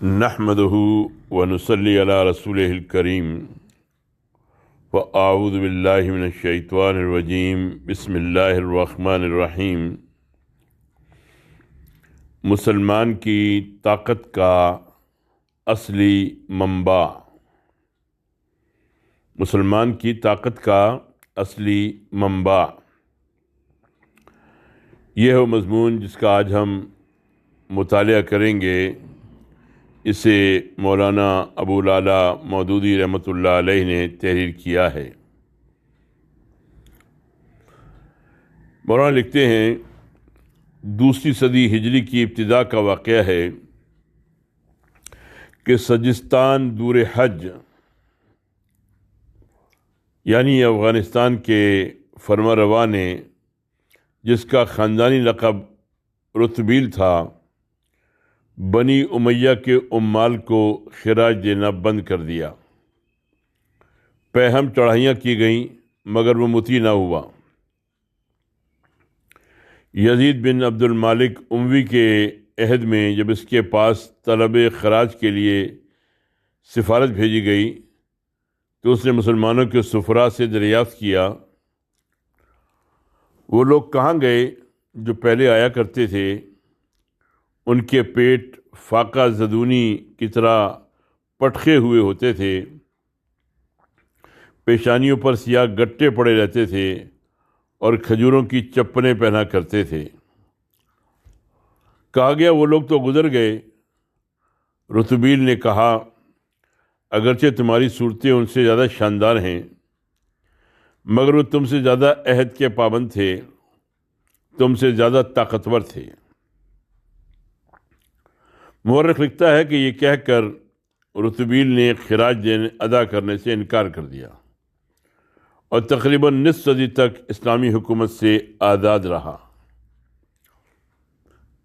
نحمده ونصلي على رسوله الكريم وأعوذ بالله من الشيطان الرجيم بسم اللہ الرحمن الرحیم۔ مسلمان کی طاقت کا اصلی منبع، مسلمان کی طاقت کا اصلی منبع، یہ ہے مضمون جس کا آج ہم مطالعہ کریں گے۔ اسے مولانا ابو العلا مودودی رحمۃ اللہ علیہ نے تحریر کیا ہے۔ مولانا لکھتے ہیں، دوسری صدی ہجری کی ابتدا کا واقعہ ہے کہ سجستان دور حج یعنی افغانستان کے فرما روا نے، جس کا خاندانی لقب رتبیل تھا، بنی امیہ کے عمال کو خراج دینا بند کر دیا۔ پیہم چڑھائیاں کی گئیں مگر وہ مطیع نہ ہوا۔ یزید بن عبد المالک اموی کے عہد میں جب اس کے پاس طلب خراج کے لیے سفارت بھیجی گئی تو اس نے مسلمانوں کے سفراء سے دریافت کیا، وہ لوگ کہاں گئے جو پہلے آیا کرتے تھے؟ ان کے پیٹ فاقہ زدونی کی طرح پٹخے ہوئے ہوتے تھے، پیشانیوں پر سیاہ گٹے پڑے رہتے تھے اور کھجوروں کی چپنیں پہنا کرتے تھے۔ کہا گیا وہ لوگ تو گزر گئے۔ رتبیل نے کہا، اگرچہ تمہاری صورتیں ان سے زیادہ شاندار ہیں مگر وہ تم سے زیادہ عہد کے پابند تھے، تم سے زیادہ طاقتور تھے۔ مورخ لکھتا ہے کہ یہ کہہ کر رتبیل نے خراج ادا کرنے سے انکار کر دیا اور تقریباً نصف صدی تک اسلامی حکومت سے آزاد رہا۔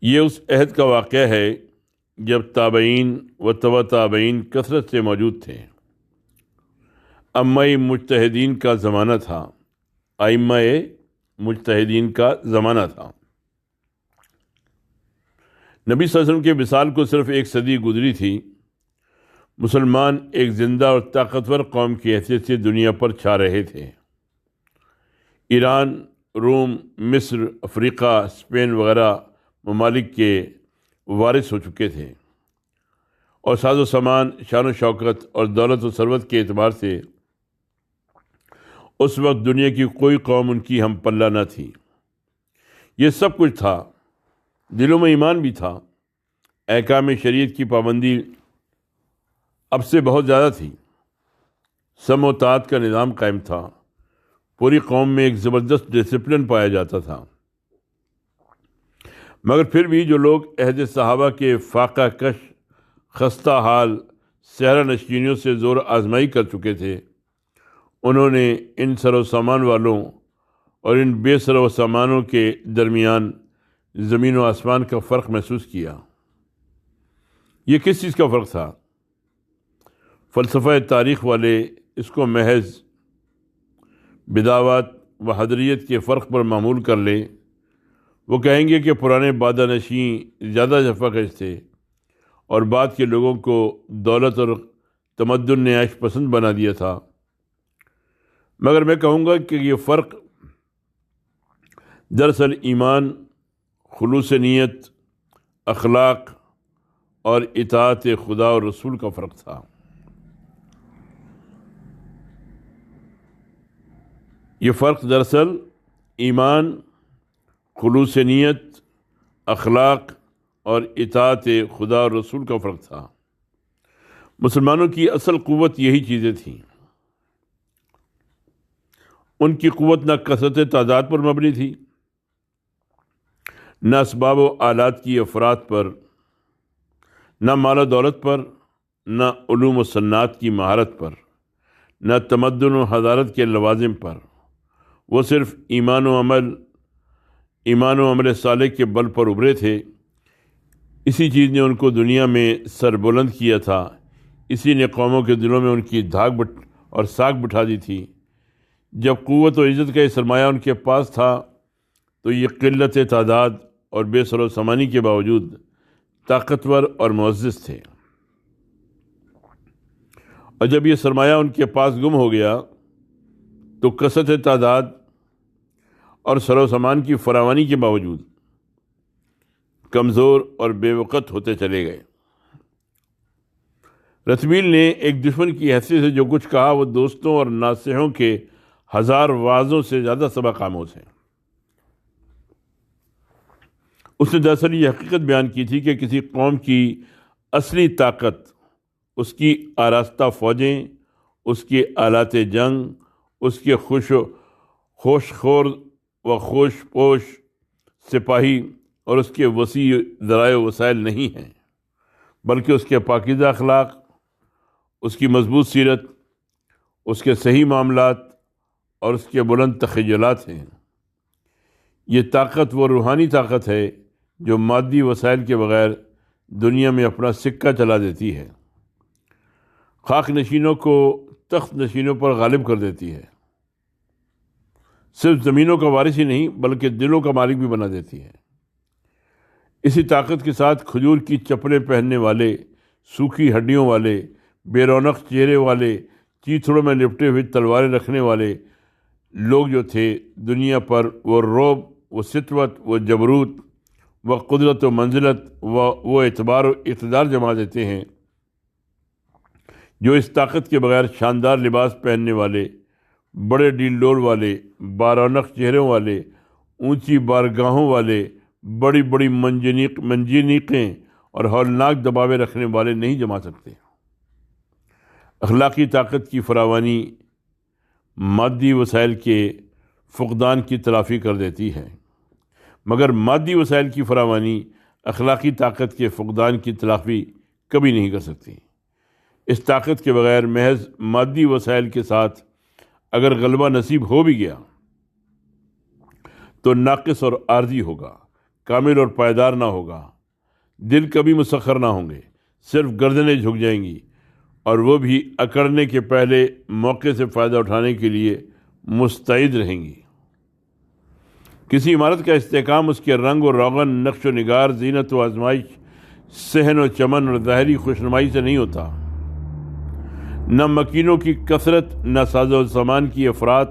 یہ اس عہد کا واقعہ ہے جب تابعین و تبع تابعین کثرت سے موجود تھے۔ ائمہ مجتہدین کا زمانہ تھا، ائمہ مجتہدین کا زمانہ تھا۔ نبی صلی اللہ علیہ وسلم کے وصال کو صرف ایک صدی گزری تھی۔ مسلمان ایک زندہ اور طاقتور قوم کی حیثیت سے دنیا پر چھا رہے تھے۔ ایران، روم، مصر، افریقہ، اسپین وغیرہ ممالک کے وارث ہو چکے تھے اور ساز و سامان، شان و شوکت اور دولت و ثروت کے اعتبار سے اس وقت دنیا کی کوئی قوم ان کی ہم پلہ نہ تھی۔ یہ سب کچھ تھا، دلوں میں ایمان بھی تھا، احکام شریعت کی پابندی اب سے بہت زیادہ تھی، سمع و طاعت کا نظام قائم تھا، پوری قوم میں ایک زبردست ڈسپلن پایا جاتا تھا۔ مگر پھر بھی جو لوگ عہد صحابہ کے فاقہ کش، خستہ حال صحرا نشینیوں سے زور آزمائی کر چکے تھے، انہوں نے ان سر و سامان والوں اور ان بے سر و سامانوں کے درمیان زمین و آسمان کا فرق محسوس کیا۔ یہ کس چیز کا فرق تھا؟ فلسفہ تاریخ والے اس کو محض بداوت و حضریت کے فرق پر معمول کر لیں۔ وہ کہیں گے کہ پرانے بادہ نشین زیادہ جفاکش تھے اور بعد کے لوگوں کو دولت اور تمدن نے عیش پسند بنا دیا تھا۔ مگر میں کہوں گا کہ یہ فرق دراصل ایمان، خلوص نیت، اخلاق اور اطاعت خدا اور رسول کا فرق تھا۔ یہ فرق دراصل ایمان، خلوص نیت، اخلاق اور اطاعت خدا اور رسول کا فرق تھا۔ مسلمانوں کی اصل قوت یہی چیزیں تھیں۔ ان کی قوت نہ کثرت تعداد پر مبنی تھی، نہ اسباب و آلات کی افراد پر، نہ مال و دولت پر، نہ علوم و صنعت کی مہارت پر، نہ تمدن و حضارت کے لوازم پر۔ وہ صرف ایمان و عمل صالح کے بل پر ابھرے تھے۔ اسی چیز نے ان کو دنیا میں سر بلند کیا تھا، اسی نے قوموں کے دلوں میں ان کی دھاک اور ساکھ بٹھا دی تھی۔ جب قوت و عزت کا یہ سرمایہ ان کے پاس تھا تو یہ قلت تعداد اور بے سر و سامانی کے باوجود طاقتور اور معزز تھے۔ اور جب یہ سرمایہ ان کے پاس گم ہو گیا تو کثرت تعداد اور سر و سامان کی فراوانی کے باوجود کمزور اور بے وقت ہوتے چلے گئے۔ رتبیل نے ایک دشمن کی حیثیت سے جو کچھ کہا وہ دوستوں اور ناصحوں کے 1000 وعظوں سے زیادہ سبق آموز ہے۔ اس نے دراصل یہ حقیقت بیان کی تھی کہ کسی قوم کی اصلی طاقت اس کی آراستہ فوجیں، اس کے آلات جنگ، اس کے خوش خور و خوش پوش سپاہی اور اس کے وسیع ذرائع و وسائل نہیں ہیں، بلکہ اس کے پاکیزہ اخلاق، اس کی مضبوط سیرت، اس کے صحیح معاملات اور اس کے بلند تخیلات ہیں۔ یہ طاقت وہ روحانی طاقت ہے جو مادی وسائل کے بغیر دنیا میں اپنا سکہ چلا دیتی ہے، خاک نشینوں کو تخت نشینوں پر غالب کر دیتی ہے، صرف زمینوں کا وارث ہی نہیں بلکہ دلوں کا مالک بھی بنا دیتی ہے۔ اسی طاقت کے ساتھ کھجور کی چپلیں پہننے والے، سوکھی ہڈیوں والے، بے رونق چہرے والے، چیتھڑوں میں لپٹے ہوئے تلواریں رکھنے والے لوگ جو تھے دنیا پر، وہ رعب، وہ سطوت، وہ جبروت، وہ قدرت و منزلت، وہ اعتبار و اقتدار جما دیتے ہیں جو اس طاقت کے بغیر شاندار لباس پہننے والے، بڑے ڈیل ڈول والے، بارونق چہروں والے، اونچی بارگاہوں والے، بڑی بڑی منجنیقیں اور ہولناک دباوے رکھنے والے نہیں جما سکتے۔ اخلاقی طاقت کی فراوانی مادی وسائل کے فقدان کی تلافی کر دیتی ہے، مگر مادی وسائل کی فراوانی اخلاقی طاقت کے فقدان کی تلافی کبھی نہیں کر سکتی۔ اس طاقت کے بغیر محض مادی وسائل کے ساتھ اگر غلبہ نصیب ہو بھی گیا تو ناقص اور عارضی ہوگا، کامل اور پائیدار نہ ہوگا۔ دل کبھی مسخر نہ ہوں گے، صرف گردنیں جھک جائیں گی، اور وہ بھی اکڑنے کے پہلے موقع سے فائدہ اٹھانے کے لیے مستعد رہیں گی۔ کسی عمارت کا استحکام اس کے رنگ و روغن، نقش و نگار، زینت و آزمائش، صحن و چمن اور ظاہری خوشنمائی سے نہیں ہوتا۔ نہ مکینوں کی کثرت، نہ ساز و سامان کی افراط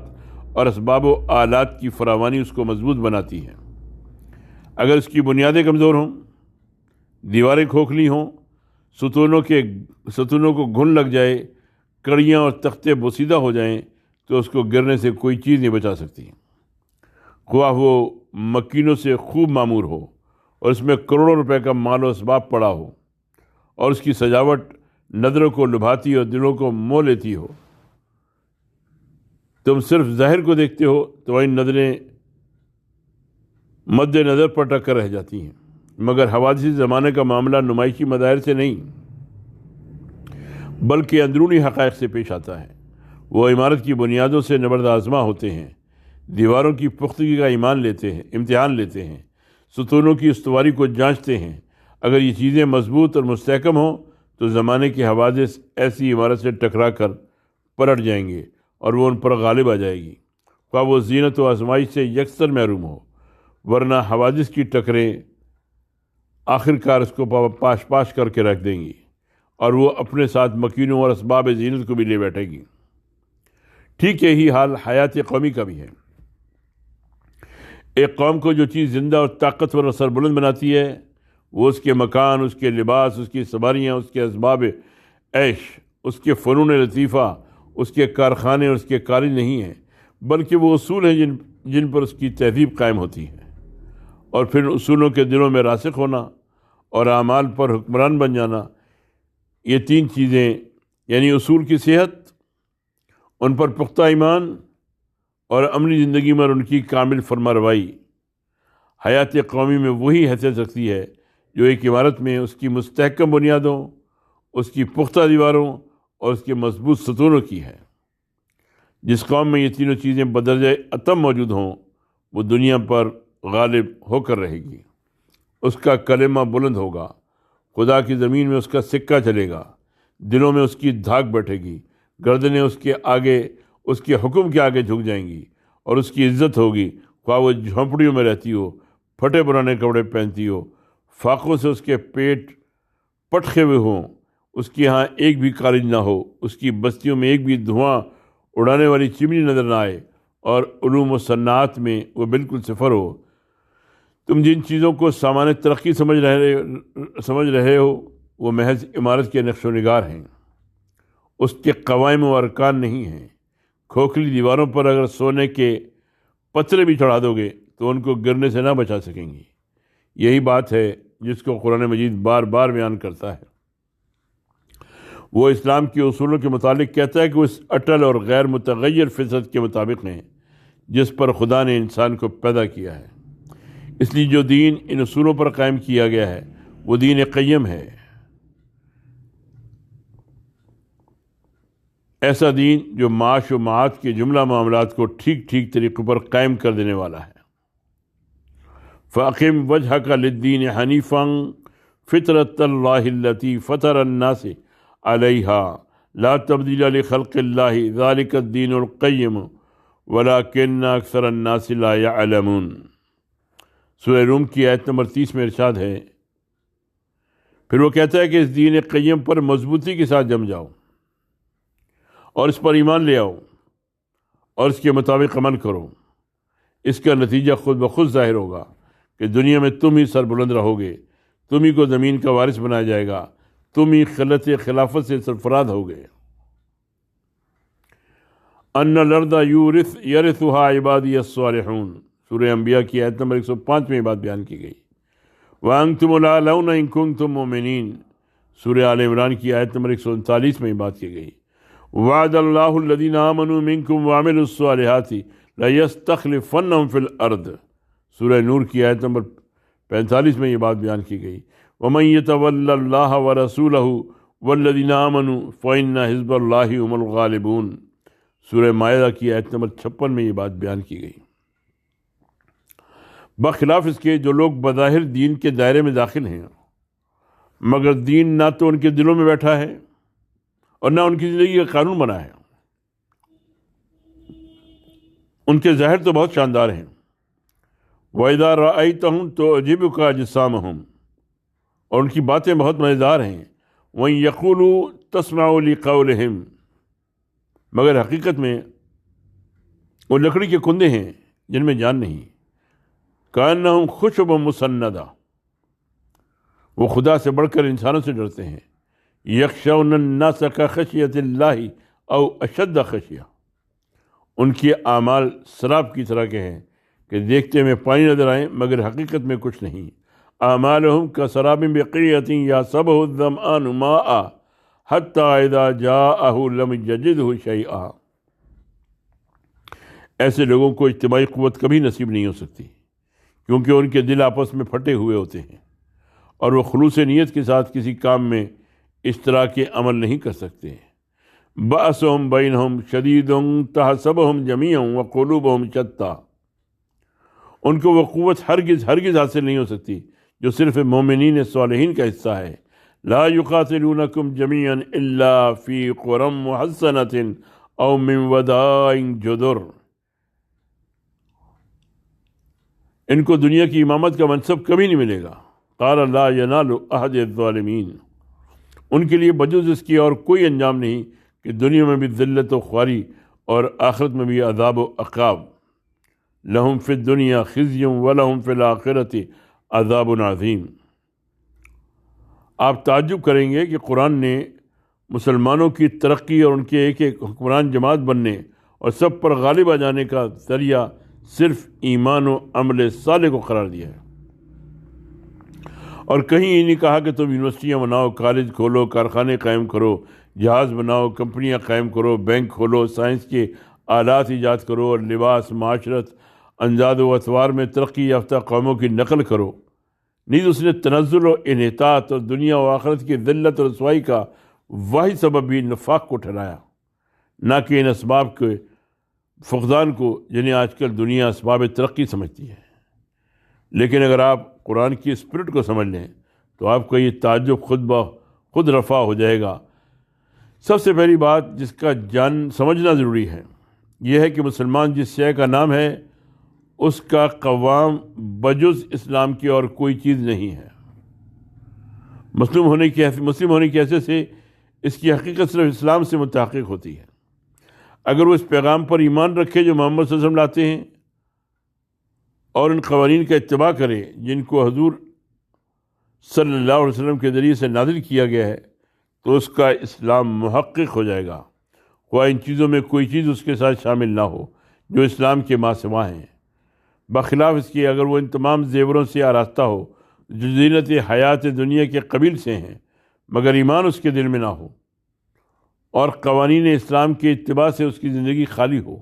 اور اسباب و آلات کی فراوانی اس کو مضبوط بناتی ہے۔ اگر اس کی بنیادیں کمزور ہوں، دیواریں کھوکھلی ہوں، ستونوں کو گھن لگ جائے، کڑیاں اور تختے بوسیدہ ہو جائیں تو اس کو گرنے سے کوئی چیز نہیں بچا سکتی، خواہ وہ مکینوں سے خوب معمور ہو اور اس میں کروڑوں روپے کا مال و اسباب پڑا ہو اور اس کی سجاوٹ نظروں کو لبھاتی اور دلوں کو مو لیتی ہو۔ تم صرف ظاہر کو دیکھتے ہو تو ان نظریں مد نظر پر ٹک کر رہ جاتی ہیں، مگر حوادثی زمانے کا معاملہ نمائشی مظاہر سے نہیں بلکہ اندرونی حقائق سے پیش آتا ہے۔ وہ عمارت کی بنیادوں سے نبرد آزما ہوتے ہیں، دیواروں کی پختگی کا امتحان لیتے ہیں، ستونوں کی استواری کو جانچتے ہیں۔ اگر یہ چیزیں مضبوط اور مستحکم ہوں تو زمانے کے حوادث ایسی عمارت سے ٹکرا کر پلٹ جائیں گے اور وہ ان پر غالب آ جائے گی، خواہ وہ زینت و آزمائش سے یکسر محروم ہو، ورنہ حوادث کی ٹکریں آخر کار اس کو پاش کر کے رکھ دیں گی اور وہ اپنے ساتھ مکینوں اور اسباب زینت کو بھی لے بیٹھے گی۔ ٹھیک یہی حال حیات قومی کا بھی ہے۔ ایک قوم کو جو چیز زندہ اور طاقتور اور سربلند بناتی ہے وہ اس کے مکان، اس کے لباس، اس کی سواریاں، اس کے اسباب عیش، اس کے فنون لطیفہ، اس کے کارخانے اور اس کے کالج نہیں ہیں، بلکہ وہ اصول ہیں جن پر اس کی تہذیب قائم ہوتی ہے، اور پھر اصولوں کے دلوں میں راسخ ہونا اور اعمال پر حکمران بن جانا۔ یہ تین چیزیں یعنی اصول کی صحت، ان پر پختہ ایمان اور عملی زندگی میں ان کی کامل فرمانروائی حیات قومی میں وہی حیثیت رکھتی ہے جو ایک عمارت میں اس کی مستحکم بنیادوں، اس کی پختہ دیواروں اور اس کے مضبوط ستونوں کی ہے۔ جس قوم میں یہ تینوں چیزیں بدرجہ اتم موجود ہوں وہ دنیا پر غالب ہو کر رہے گی، اس کا کلمہ بلند ہوگا، خدا کی زمین میں اس کا سکہ چلے گا، دلوں میں اس کی دھاک بیٹھے گی، گردنیں اس کے حکم کے آگے جھک جائیں گی اور اس کی عزت ہوگی، خواہ وہ جھونپڑیوں میں رہتی ہو، پھٹے پرانے کپڑے پہنتی ہو، فاقوں سے اس کے پیٹ پٹخے ہوئے ہوں، اس کے ہاں ایک بھی کالج نہ ہو، اس کی بستیوں میں ایک بھی دھواں اڑانے والی چمنی نظر نہ آئے، اور علوم و صنعت میں وہ بالکل صفر ہو، تم جن چیزوں کو سامان ترقی سمجھ رہے ہو وہ محض عمارت کے نقش و نگار ہیں، اس کے قوائم و ارکان نہیں ہیں۔ کھوکھلی دیواروں پر اگر سونے کے پتھر بھی چڑھا دو گے تو ان کو گرنے سے نہ بچا سکیں گی۔ یہی بات ہے جس کو قرآن مجید بار بار بیان کرتا ہے۔ وہ اسلام کے اصولوں کے متعلق کہتا ہے کہ وہ اس اٹل اور غیر متغیر فطرت کے مطابق ہیں جس پر خدا نے انسان کو پیدا کیا ہے۔ اس لیے جو دین ان اصولوں پر قائم کیا گیا ہے وہ دین قیم ہے، ایسا دین جو معاش و معاد کے جملہ معاملات کو ٹھیک ٹھیک طریقوں پر قائم کر دینے والا ہے۔ فَأَقِمْ وَجْهَكَ لِلدِّينِ حَنِيفًا فِطْرَةَ اللَّهِ الَّتِي فَطَرَ النَّاسَ عَلَيْهَا لَا تَبْدِيلَ لِخَلْقِ اللَّهِ ذَلِكَ الدِّينُ الْقَيِّمُ وَلَكِنَّ أَكْثَرَ النَّاسِ لَا يَعْلَمُونَ۔ سورہ روم کی آیت نمبر 30 میں ارشاد ہے، پھر وہ کہتا ہے کہ اس دین قیم پر مضبوطی کے ساتھ جم جاؤ اور اس پر ایمان لے آؤ اور اس کے مطابق عمل کرو۔ اس کا نتیجہ خود بخود ظاہر ہوگا کہ دنیا میں تم ہی سربلند رہو گے، تم ہی کو زمین کا وارث بنایا جائے گا، تم ہی خلافت سے سرفراز ہوگے۔ ان الارض یرثها عبادی الصالحون، سورہ انبیاء کی آیت نمبر 105 میں یہ بات بیان کی گئی۔ وانتم الاعلون ان کنتم مؤمنین، سورہ آل عمران کی آیت نمبر 139 میں یہ بات کی گئی۔ وعد اللہ الذین آمنوا منکم وعملوا الصالحات لَيَسْتَخْلِفَنَّهُمْ فِي الْأَرْضِ، سورہ نور کی آیت نمبر 45 میں یہ بات بیان کی گئی۔ وَمَنْ يَتَوَلَّ اللَّهَ وَرَسُولَهُ وَالَّذِينَ آمَنُوا فَإِنَّ حِزْبَ اللَّهِ هُمُ الْغَالِبُونَ، سورہ مائدہ کی آیت نمبر 56 میں یہ بات بیان کی گئی۔ بخلاف اس کے جو لوگ بظاہر دین کے دائرے میں داخل ہیں مگر دین نہ تو ان کے دلوں میں بیٹھا ہے اور نہ ان کی زندگی کا قانون بنا ہے، ان کے ظاہر تو بہت شاندار ہیں۔ وَإِذَا رَأَيْتَهُمْ تُعْجِبُكَ أَجْسَامُهُمْ، اور ان کی باتیں بہت مزیدار ہیں۔ وَإِن يَقُولُوا تَسْمَعُوا لِقَوْلِهِمْ، مگر حقیقت میں وہ لکڑی کے کندے ہیں جن میں جان نہیں۔ كَأَنَّهُمْ خُشُبٌ مُّسَنَّدَةٌ، وہ خدا سے بڑھ کر انسانوں سے ڈرتے ہیں۔ يَخْشَوْنَ النَّاسَ كَخَشْيَةِ اللَّهِ أَوْ أَشَدَّ خَشْيَةً، ان کے اعمال سراب کی طرح کے ہیں کہ دیکھتے میں پانی نظر آئیں مگر حقیقت میں کچھ نہیں۔ اعمالهم کسراب بقیعۃ یحسبہ الظمآن ماء حتی اذا جاءہ لم یجدہ شیئا، ایسے لوگوں کو اجتماعی قوت کبھی نصیب نہیں ہو سکتی کیونکہ ان کے دل آپس میں پھٹے ہوئے ہوتے ہیں اور وہ خلوص نیت کے ساتھ کسی کام میں اشتراک عمل نہیں کر سکتے۔ بأسهم بینہم شدید تحسبہم جمیعا وقلوبہم شتیٰ، ان کو وہ قوت ہرگز حاصل نہیں ہو سکتی جو صرف مومنین صالحین کا حصہ ہے۔ لا یقاتلونکم جمیعا الا فی قری محصنۃ او من وداع جدر، ان کو دنیا کی امامت کا منصب کبھی نہیں ملے گا۔ قال لا ینال احد الظالمین، ان کے لیے بجز اس کی اور کوئی انجام نہیں کہ دنیا میں بھی ذلت و خواری اور آخرت میں بھی عذاب و عقاب۔ لہم فی الدنیا خزی ولہم فی الآخرۃ عذاب عظیم۔ آپ تعجب کریں گے کہ قرآن نے مسلمانوں کی ترقی اور ان کے ایک ایک حکمران جماعت بننے اور سب پر غالب آ جانے کا ذریعہ صرف ایمان و عمل صالح کو قرار دیا ہے، اور کہیں یہ نہیں کہا کہ تم یونیورسٹیاں بناؤ، کالج کھولو، کارخانے قائم کرو، جہاز بناؤ، کمپنیاں قائم کرو، بینک کھولو، سائنس کے آلات ایجاد کرو اور لباس، معاشرت، انجاد و اطوار میں ترقی یافتہ قوموں کی نقل کرو۔ نیز اس نے تنزل و انحطاط اور دنیا و آخرت کی ذلت اور رسوائی کا واحد سبب بھی نفاق کو ٹھہرایا، نہ کہ ان اسباب کے فقدان کو جنہیں آج کل دنیا اسباب ترقی سمجھتی ہے۔ لیکن اگر آپ قرآن کی اسپرٹ کو سمجھ لیں تو آپ کا یہ تعجب خود رفع ہو جائے گا۔ سب سے پہلی بات جس کا سمجھنا ضروری ہے یہ ہے کہ مسلمان جس شے کا نام ہے اس کا قوام بجز اسلام کی اور کوئی چیز نہیں ہے۔ مسلم ہونے کی حیثیت سے اس کی حقیقت صرف اسلام سے متحقق ہوتی ہے۔ اگر وہ اس پیغام پر ایمان رکھے جو محمد صلی اللہ علیہ وسلم لاتے ہیں اور ان قوانین کا اتباع کرے جن کو حضور صلی اللہ علیہ وسلم کے ذریعے سے نازل کیا گیا ہے، تو اس کا اسلام محقق ہو جائے گا، خواہ ان چیزوں میں کوئی چیز اس کے ساتھ شامل نہ ہو جو اسلام کے ماں سوا ہیں۔ بخلاف اس کے اگر وہ ان تمام زیوروں سے آراستہ ہو جو زینت حیات دنیا کے قبیل سے ہیں، مگر ایمان اس کے دل میں نہ ہو اور قوانین اسلام کے اتباع سے اس کی زندگی خالی ہو۔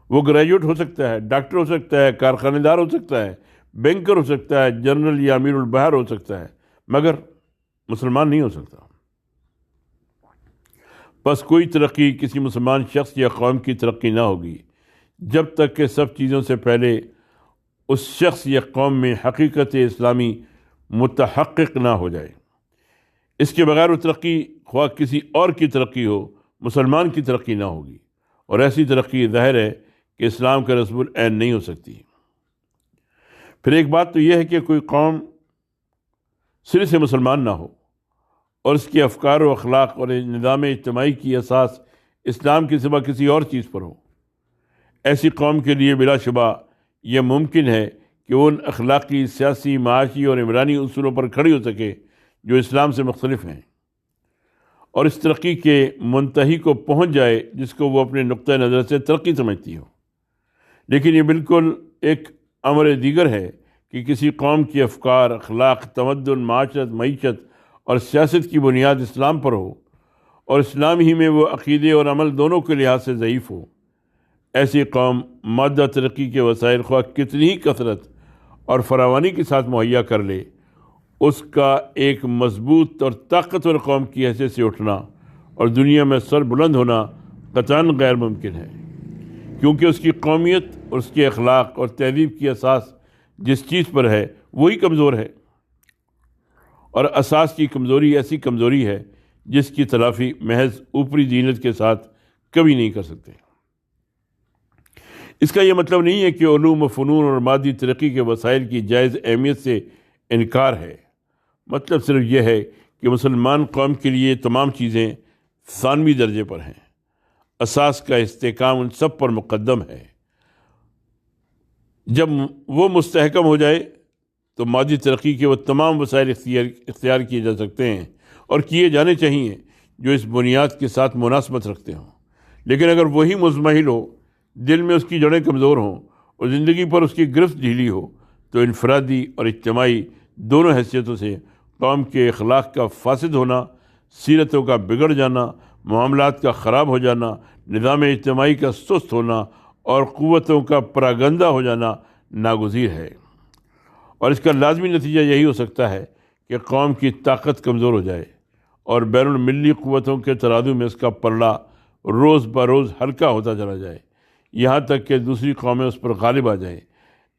وہ گریجویٹ ہو سکتا ہے، ڈاکٹر ہو سکتا ہے، کارخانے دار ہو سکتا ہے، بینکر ہو سکتا ہے، جنرل یا امیر البحر ہو سکتا ہے، مگر مسلمان نہیں ہو سکتا۔ بس کوئی ترقی کسی مسلمان شخص یا قوم کی ترقی نہ ہوگی جب تک کہ سب چیزوں سے پہلے اس شخص یا قوم میں حقیقت اسلامی متحقق نہ ہو جائے۔ اس کے بغیر وہ ترقی، خواہ کسی اور کی ترقی ہو، مسلمان کی ترقی نہ ہوگی، اور ایسی ترقی ظاہر ہے کہ اسلام کا رسم العین نہیں ہو سکتی۔ پھر ایک بات تو یہ ہے کہ کوئی قوم سرے سے مسلمان نہ ہو اور اس کے افکار و اخلاق اور نظام اجتماعی کی اساس اسلام کے سوا کسی اور چیز پر ہو۔ ایسی قوم کے لیے بلا شبہ یہ ممکن ہے کہ وہ ان اخلاقی، سیاسی، معاشی اور عمرانی اصولوں پر کھڑی ہو سکے جو اسلام سے مختلف ہیں، اور اس ترقی کے منتہی کو پہنچ جائے جس کو وہ اپنے نقطۂ نظر سے ترقی سمجھتی ہو۔ لیکن یہ بالکل ایک امر دیگر ہے کہ کسی قوم کی افکار، اخلاق، تمدن، معاشرت، معیشت اور سیاست کی بنیاد اسلام پر ہو اور اسلام ہی میں وہ عقیدے اور عمل دونوں کے لحاظ سے ضعیف ہو۔ ایسی قوم مادہ ترقی کے وسائل خواہ کتنی ہی کثرت اور فراوانی کے ساتھ مہیا کر لے، اس کا ایک مضبوط اور طاقتور قوم کی حیثیت سے اٹھنا اور دنیا میں سر بلند ہونا قطعاً غیر ممکن ہے، کیونکہ اس کی قومیت اور اس کے اخلاق اور تہذیب کی اساس جس چیز پر ہے وہی کمزور ہے، اور اساس کی کمزوری ایسی کمزوری ہے جس کی تلافی محض اوپری زینت کے ساتھ کبھی نہیں کر سکتے۔ اس کا یہ مطلب نہیں ہے کہ علوم و فنون اور مادی ترقی کے وسائل کی جائز اہمیت سے انکار ہے۔ مطلب صرف یہ ہے کہ مسلمان قوم کے لیے تمام چیزیں ثانوی درجے پر ہیں، اساس کا استحکام ان سب پر مقدم ہے۔ جب وہ مستحکم ہو جائے تو مادی ترقی کے وہ تمام وسائل اختیار کیے جا سکتے ہیں اور کیے جانے چاہیے جو اس بنیاد کے ساتھ مناسبت رکھتے ہوں۔ لیکن اگر وہی مزمحل ہو، دل میں اس کی جڑیں کمزور ہوں اور زندگی پر اس کی گرفت ڈھیلی ہو، تو انفرادی اور اجتماعی دونوں حیثیتوں سے قوم کے اخلاق کا فاسد ہونا، سیرتوں کا بگڑ جانا، معاملات کا خراب ہو جانا، نظام اجتماعی کا سست ہونا اور قوتوں کا پراگندہ ہو جانا ناگزیر ہے، اور اس کا لازمی نتیجہ یہی ہو سکتا ہے کہ قوم کی طاقت کمزور ہو جائے اور بین المللی قوتوں کے ترازو میں اس کا پلڑا روز بروز ہلکا ہوتا چلا جائے، یہاں تک کہ دوسری قومیں اس پر غالب آ جائیں۔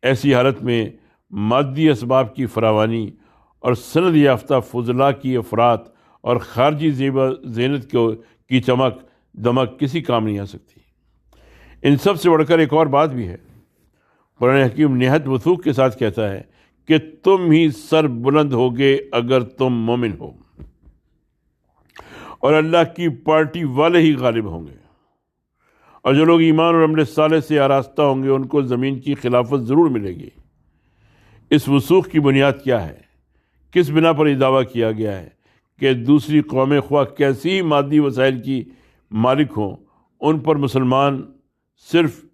ایسی حالت میں مادی اسباب کی فراوانی اور سند یافتہ فضلاء کی افراط اور خارجی زینت کی چمک دمک کسی کام نہیں آ سکتی۔ ان سب سے بڑھ کر ایک اور بات بھی ہے۔ قرآن حکیم نہایت وثوق کے ساتھ کہتا ہے کہ تم ہی سر بلند ہوگے اگر تم مومن ہو، اور اللہ کی پارٹی والے ہی غالب ہوں گے، اور جو لوگ ایمان اور عمل صالح سے آراستہ ہوں گے ان کو زمین کی خلافت ضرور ملے گی۔ اس وثوق کی بنیاد کیا ہے؟ کس بنا پر یہ دعویٰ کیا گیا ہے کہ دوسری قومیں خواہ کیسی ہی مادی وسائل کی مالک ہوں، ان پر مسلمان صرف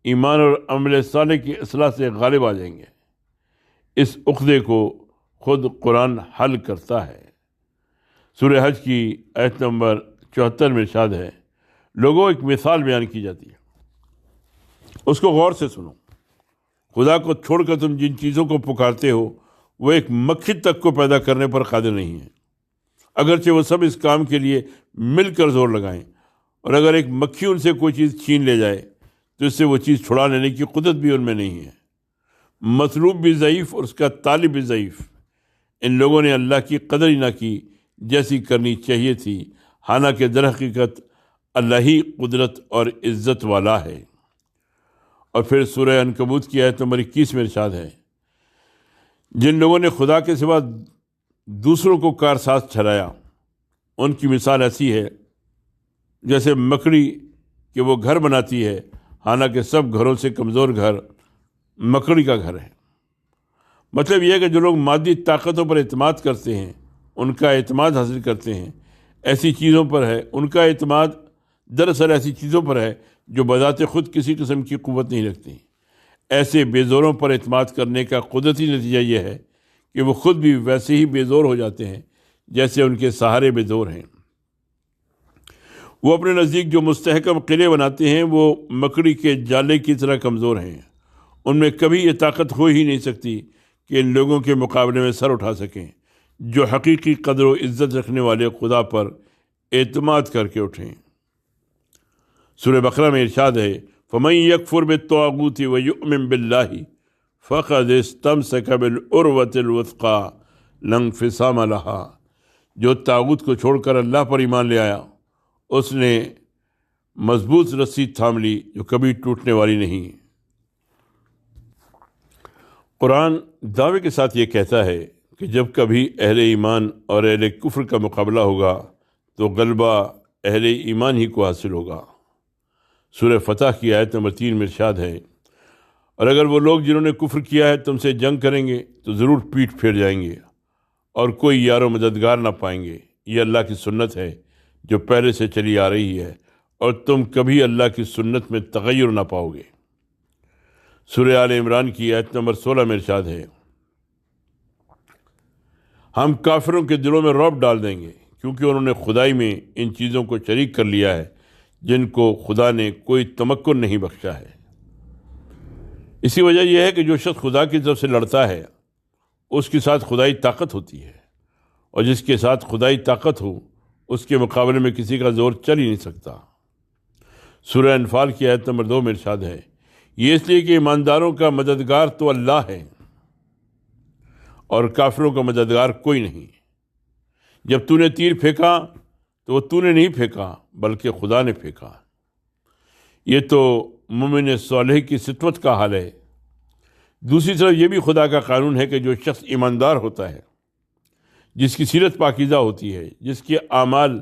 ایمان اور عمل صالح کی اصلاح سے غالب آ جائیں گے؟ اس عقدے کو خود قرآن حل کرتا ہے۔ سورہ حج کی آیت نمبر 74 میں ارشاد ہے، لوگوں ایک مثال بیان کی جاتی ہے، اس کو غور سے سنو۔ خدا کو چھوڑ کر تم جن چیزوں کو پکارتے ہو وہ ایک مکھی تک کو پیدا کرنے پر قادر نہیں ہیں، اگرچہ وہ سب اس کام کے لیے مل کر زور لگائیں، اور اگر ایک مکھی ان سے کوئی چیز چھین لے جائے تو اس سے وہ چیز چھڑا لینے کی قدرت بھی ان میں نہیں ہے۔ مطلوب بھی ضعیف اور اس کا طالب بھی ضعیف۔ ان لوگوں نے اللہ کی قدر ہی نہ کی جیسی کرنی چاہیے تھی، حالانکہ در حقیقت اللہ ہی قدرت اور عزت والا ہے۔ اور پھر سورہ عنکبوت کی آیت نمبر 21 میں ارشاد ہے، جن لوگوں نے خدا کے سوا دوسروں کو کارساز ٹھہرایا ان کی مثال ایسی ہے جیسے مکڑی کہ وہ گھر بناتی ہے، حالانکہ سب گھروں سے کمزور گھر مکڑی کا گھر ہے۔ مطلب یہ ہے کہ جو لوگ مادی طاقتوں پر اعتماد کرتے ہیں، ان کا اعتماد حاصل کرتے ہیں، ایسی چیزوں پر ہے، ان کا اعتماد دراصل ایسی چیزوں پر ہے جو بذات خود کسی قسم کی قوت نہیں رکھتی۔ ایسے بے زوروں پر اعتماد کرنے کا قدرتی نتیجہ یہ ہے کہ وہ خود بھی ویسے ہی بے زور ہو جاتے ہیں جیسے ان کے سہارے بے زور ہیں۔ وہ اپنے نزدیک جو مستحکم قلعے بناتے ہیں وہ مکڑی کے جالے کی طرح کمزور ہیں، ان میں کبھی یہ طاقت ہو ہی نہیں سکتی کہ ان لوگوں کے مقابلے میں سر اٹھا سکیں جو حقیقی قدر و عزت رکھنے والے خدا پر اعتماد کر کے اٹھیں۔ سورہ بقرہ میں ارشاد ہے فَمَن يَكْفُرْ بِالطَّاغُوتِ وَيُؤْمِن بِاللَّهِ فَقَدِ اسْتَمْسَكَ بِالْعُرْوَةِ الْوُثْقَىٰ لَا انفصام لَهَا، جو طاغوت کو چھوڑ کر اللہ پر ایمان لے آیا اس نے مضبوط رسی تھام لی جو کبھی ٹوٹنے والی نہیں۔ قرآن دعوے کے ساتھ یہ کہتا ہے کہ جب کبھی اہل ایمان اور اہل کفر کا مقابلہ ہوگا تو غلبہ اہل ایمان ہی کو حاصل ہوگا۔ سورہ فتح کی آیت نمبر 3 میں ارشاد ہے اور اگر وہ لوگ جنہوں نے کفر کیا ہے تم سے جنگ کریں گے تو ضرور پیٹ پھیر جائیں گے اور کوئی یار و مددگار نہ پائیں گے۔ یہ اللہ کی سنت ہے جو پہلے سے چلی آ رہی ہے اور تم کبھی اللہ کی سنت میں تغیر نہ پاؤ گے۔ سورہ آل عمران کی آیت نمبر 16 میں ارشاد ہے ہم کافروں کے دلوں میں رعب ڈال دیں گے کیونکہ انہوں نے خدائی میں ان چیزوں کو شریک کر لیا ہے جن کو خدا نے کوئی تمکن نہیں بخشا ہے۔ اسی وجہ یہ ہے کہ جو شخص خدا کی طرف سے لڑتا ہے اس کے ساتھ خدائی طاقت ہوتی ہے، اور جس کے ساتھ خدائی طاقت ہو اس کے مقابلے میں کسی کا زور چل ہی نہیں سکتا۔ سورہ انفال کی آیت نمبر 2 میں ارشاد ہے یہ اس لیے کہ ایمانداروں کا مددگار تو اللہ ہے اور کافروں کا مددگار کوئی نہیں۔ جب تو نے تیر پھینکا تو وہ تو نے نہیں پھینکا بلکہ خدا نے پھینکا۔ یہ تو مومن صالح کی سطوت کا حال ہے۔ دوسری طرف یہ بھی خدا کا قانون ہے کہ جو شخص ایماندار ہوتا ہے، جس کی سیرت پاکیزہ ہوتی ہے، جس کے اعمال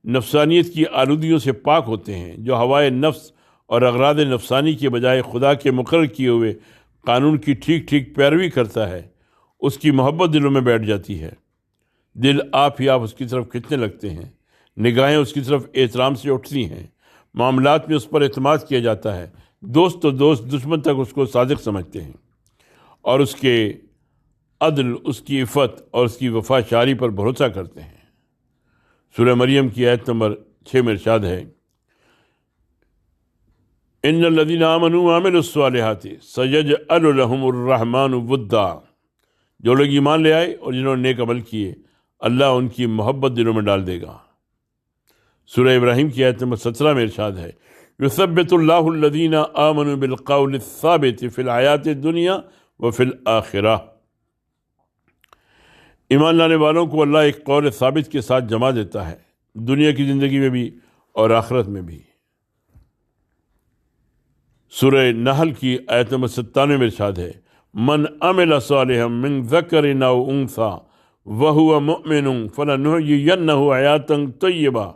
نفسانیت کی آلودگیوں سے پاک ہوتے ہیں، جو ہوائے نفس اور اغراض نفسانی کے بجائے خدا کے مقرر کیے ہوئے قانون کی ٹھیک ٹھیک پیروی کرتا ہے، اس کی محبت دلوں میں بیٹھ جاتی ہے۔ دل آپ ہی آپ اس کی طرف کھنچنے لگتے ہیں، نگاہیں اس کی طرف احترام سے اٹھتی ہیں، معاملات میں اس پر اعتماد کیا جاتا ہے، دوست تو دوست دشمن تک اس کو صادق سمجھتے ہیں اور اس کے عدل، اس کی عفت اور اس کی وفا شاری پر بھروسہ کرتے ہیں۔ سورہ مریم کی آیت نمبر 6 میں ارشاد ہے ان الذین آمنوا وعملوا الصالحات سیجعل لهم الرحمن ودا، جو لوگ ایمان لے آئے اور جنہوں نے نیک عمل کیے اللہ ان کی محبت دلوں میں ڈال دے گا۔ سورہ ابراہیم کی آیت نمبر 17 میں ارشاد ہے یثبت اللہ الذین آمنوا بالقول الثابت فی الحیات الدنیا وفی الآخرہ، ایمان لانے والوں کو اللہ ایک قول ثابت کے ساتھ جمع دیتا ہے، دنیا کی زندگی میں بھی اور آخرت میں بھی۔ سورہ نحل کی آیت نمبر 97 میں ارشاد ہے من عمل صالحا من ذکر او انثی وهو مؤمن فلنحیینہ حیاتا طیبہ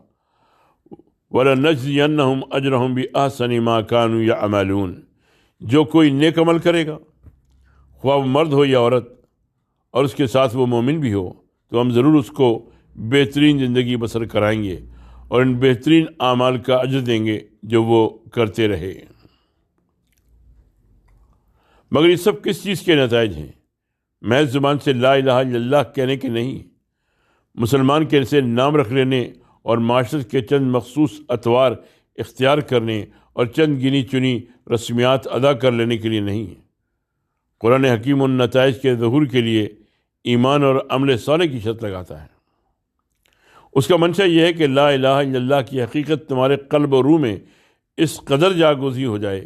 وَلَنَجْزِيَنَّهُمْ أَجْرَهُمْ بِأَحْسَنِ مَا كَانُوا يَعْمَلُونَ، جو کوئی نیک عمل کرے گا خواہ وہ مرد ہو یا عورت اور اس کے ساتھ وہ مومن بھی ہو تو ہم ضرور اس کو بہترین زندگی بسر کرائیں گے اور ان بہترین اعمال کا اجر دیں گے جو وہ کرتے رہے۔ مگر یہ سب کس چیز کے نتائج ہیں؟ محض زبان سے لا الہ الا اللہ کہنے کے نہیں، مسلمان کے سے نام رکھ لینے اور معاشرت کے چند مخصوص اطوار اختیار کرنے اور چند گنی چنی رسمیات ادا کر لینے کے لیے نہیں۔ قرآن حکیم ان نتائج کے ظہور کے لیے ایمان اور عمل صالح کی شرط لگاتا ہے۔ اس کا منشا یہ ہے کہ لا الہ الا اللہ کی حقیقت تمہارے قلب و روح میں اس قدر جاگوزی ہو جائے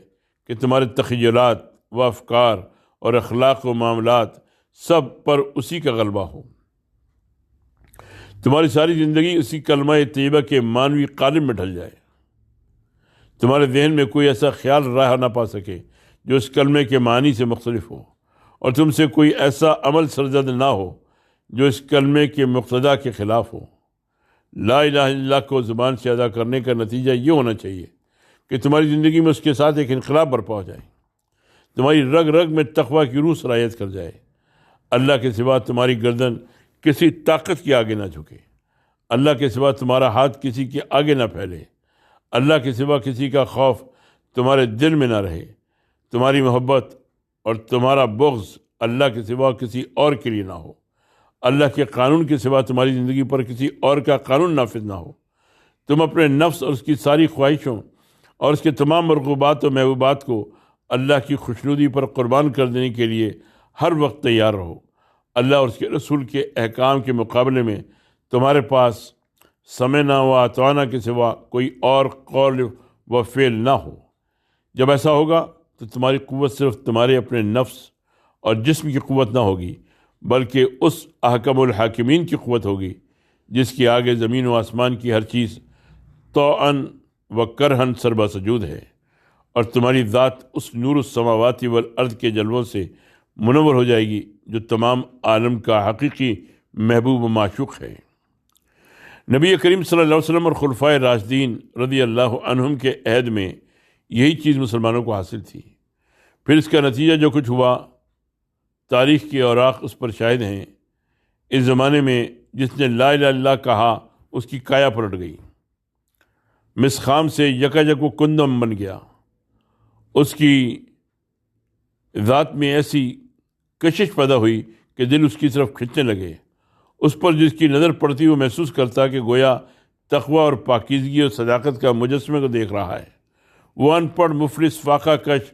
کہ تمہارے تخیلات و افکار اور اخلاق و معاملات سب پر اسی کا غلبہ ہو، تمہاری ساری زندگی اسی کلمہ طیبہ کے معنوی قالب میں ڈھل جائے، تمہارے ذہن میں کوئی ایسا خیال راہ نہ پا سکے جو اس کلمے کے معنی سے مختلف ہو، اور تم سے کوئی ایسا عمل سرزد نہ ہو جو اس کلمے کے مقتضا کے خلاف ہو۔ لا الہ الا اللہ کو زبان سے ادا کرنے کا نتیجہ یہ ہونا چاہیے کہ تمہاری زندگی میں اس کے ساتھ ایک انقلاب برپا ہو جائے، تمہاری رگ رگ میں تقویٰ کی روح سرایت کر جائے، اللہ کے سوا تمہاری گردن کسی طاقت کے آگے نہ جھکے، اللہ کے سوا تمہارا ہاتھ کسی کے آگے نہ پھیلے، اللہ کے سوا کسی کا خوف تمہارے دل میں نہ رہے، تمہاری محبت اور تمہارا بغض اللہ کے سوا کسی اور کے لیے نہ ہو، اللہ کے قانون کے سوا تمہاری زندگی پر کسی اور کا قانون نافذ نہ ہو، تم اپنے نفس اور اس کی ساری خواہشوں اور اس کے تمام مرغوبات و محبوبات کو اللہ کی خوشنودی پر قربان کر دینے کے لیے ہر وقت تیار رہو، اللہ اور اس کے رسول کے احکام کے مقابلے میں تمہارے پاس سمعنا و اطعنا کے سوا کوئی اور قول و فعل نہ ہو۔ جب ایسا ہوگا تو تمہاری قوت صرف تمہارے اپنے نفس اور جسم کی قوت نہ ہوگی، بلکہ اس احکم الحاکمین کی قوت ہوگی جس کے آگے زمین و آسمان کی ہر چیز طوعاً و کرہن سربا سجود ہے، اور تمہاری ذات اس نور السماوات والارض کے جلووں سے منور ہو جائے گی جو تمام عالم کا حقیقی محبوب و معشوق ہے۔ نبی کریم صلی اللہ علیہ وسلم اور خلفائے راشدین رضی اللہ عنہم کے عہد میں یہی چیز مسلمانوں کو حاصل تھی۔ پھر اس کا نتیجہ جو کچھ ہوا، تاریخ کے اوراق اس پر شاہد ہیں۔ اس زمانے میں جس نے لا الہ الا اللہ کہا اس کی کایا پلٹ گئی، مسخام سے یکا و کندم بن گیا، اس کی ذات میں ایسی کشش پیدا ہوئی کہ دل اس کی طرف کھنچنے لگے، اس پر جس کی نظر پڑتی وہ محسوس کرتا کہ گویا تقوی اور پاکیزگی اور صداقت کا مجسمے کو دیکھ رہا ہے۔ وہ ان پڑھ مفلس فاقہ کش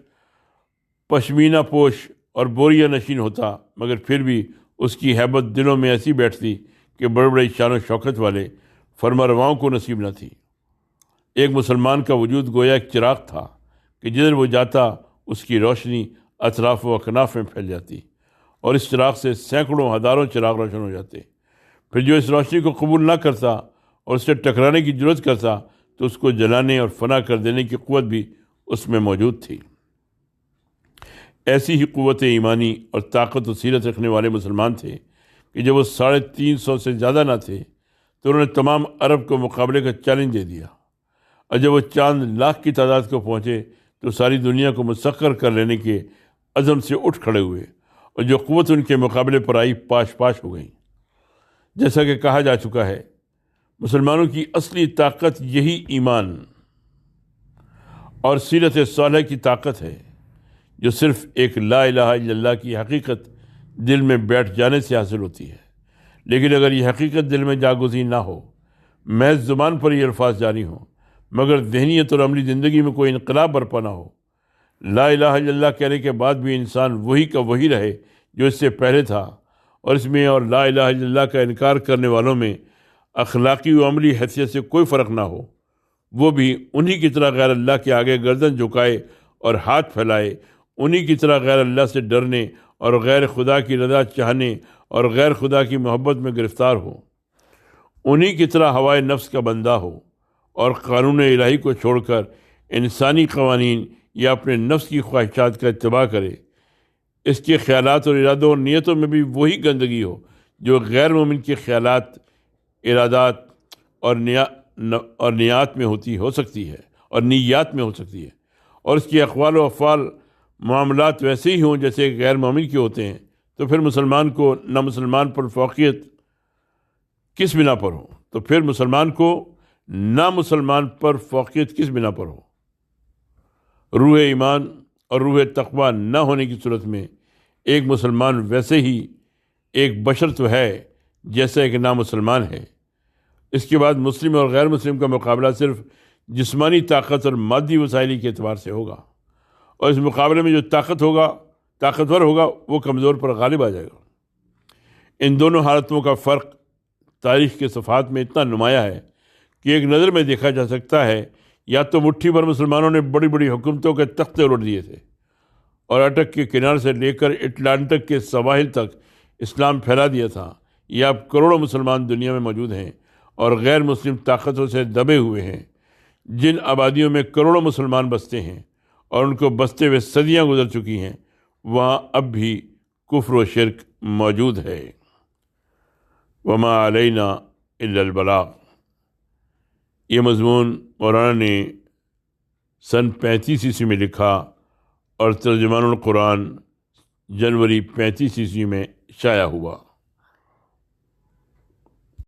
پشمینہ پوش اور بوریہ نشین ہوتا، مگر پھر بھی اس کی ہیبت دلوں میں ایسی بیٹھتی کہ بڑے بڑے شان و شوکت والے فرمانرواؤں کو نصیب نہ تھی۔ ایک مسلمان کا وجود گویا ایک چراغ تھا کہ جدھر وہ جاتا اس کی روشنی اطراف و اکناف میں پھیل جاتی، اور اس چراغ سے سینکڑوں ہزاروں چراغ روشن ہو جاتے۔ پھر جو اس روشنی کو قبول نہ کرتا اور اس سے ٹکرانے کی جرات کرتا تو اس کو جلانے اور فنا کر دینے کی قوت بھی اس میں موجود تھی۔ ایسی ہی قوت ایمانی اور طاقت و سیرت رکھنے والے مسلمان تھے کہ جب وہ 350 سے زیادہ نہ تھے تو انہوں نے تمام عرب کو مقابلے کا چیلنج دے دیا، اور جب وہ چاند لاکھ کی تعداد کو پہنچے تو ساری دنیا کو مسخر کر لینے کے عزم سے اٹھ کھڑے ہوئے، اور جو قوت ان کے مقابلے پر آئی پاش پاش ہو گئی۔ جیسا کہ کہا جا چکا ہے، مسلمانوں کی اصلی طاقت یہی ایمان اور سیرت صالحہ کی طاقت ہے، جو صرف ایک لا الہ الا اللہ کی حقیقت دل میں بیٹھ جانے سے حاصل ہوتی ہے۔ لیکن اگر یہ حقیقت دل میں جاگزین نہ ہو، محض زبان پر یہ الفاظ جاری ہوں، مگر ذہنیت اور عملی زندگی میں کوئی انقلاب برپا نہ ہو، لا الہ الا اللہ کہنے کے بعد بھی انسان وہی کا وہی رہے جو اس سے پہلے تھا، اور اس میں اور لا الہ الا اللہ کا انکار کرنے والوں میں اخلاقی و عملی حیثیت سے کوئی فرق نہ ہو، وہ بھی انہی کی طرح غیر اللہ کے آگے گردن جھکائے اور ہاتھ پھیلائے، انہی کی طرح غیر اللہ سے ڈرنے اور غیر خدا کی رضا چاہنے اور غیر خدا کی محبت میں گرفتار ہو، انہی کی طرح ہوائے نفس کا بندہ ہو اور قانون الہی کو چھوڑ کر انسانی قوانین یا اپنے نفس کی خواہشات کا اتباع کرے۔ اس کے خیالات اور ارادوں اور نیتوں میں بھی وہی گندگی ہو جو غیر مومن کے خیالات، ارادات اور نیات میں ہو سکتی ہے، اور اس کے اقوال و افعال معاملات ویسے ہی ہوں جیسے غیر مومن کے ہوتے ہیں، تو پھر مسلمان کو نہ مسلمان پر فوقیت کس بنا پر ہو؟ روح ایمان اور روح تقوی نہ ہونے کی صورت میں ایک مسلمان ویسے ہی ایک بشر تو ہے جیسا ایک نامسلمان ہے۔ اس کے بعد مسلم اور غیر مسلم کا مقابلہ صرف جسمانی طاقت اور مادی وسائل کے اعتبار سے ہوگا، اور اس مقابلے میں جو طاقتور ہوگا وہ کمزور پر غالب آ جائے گا۔ ان دونوں حالتوں کا فرق تاریخ کے صفحات میں اتنا نمایاں ہے کہ ایک نظر میں دیکھا جا سکتا ہے، یا تو مٹھی بھر مسلمانوں نے بڑی بڑی حکومتوں کے تختے الٹ دیے تھے اور اٹک کے کنارے سے لے کر اٹلانٹک کے سواحل تک اسلام پھیلا دیا تھا، یا اب کروڑوں مسلمان دنیا میں موجود ہیں اور غیر مسلم طاقتوں سے دبے ہوئے ہیں، جن آبادیوں میں کروڑوں مسلمان بستے ہیں اور ان کو بستے ہوئے صدیاں گزر چکی ہیں، وہاں اب بھی کفر و شرک موجود ہے۔ وما علینا الا البلاغ۔ یہ مضمون مولانا نے سن 35 میں لکھا اور ترجمان القرآن جنوری 35 میں شائع ہوا۔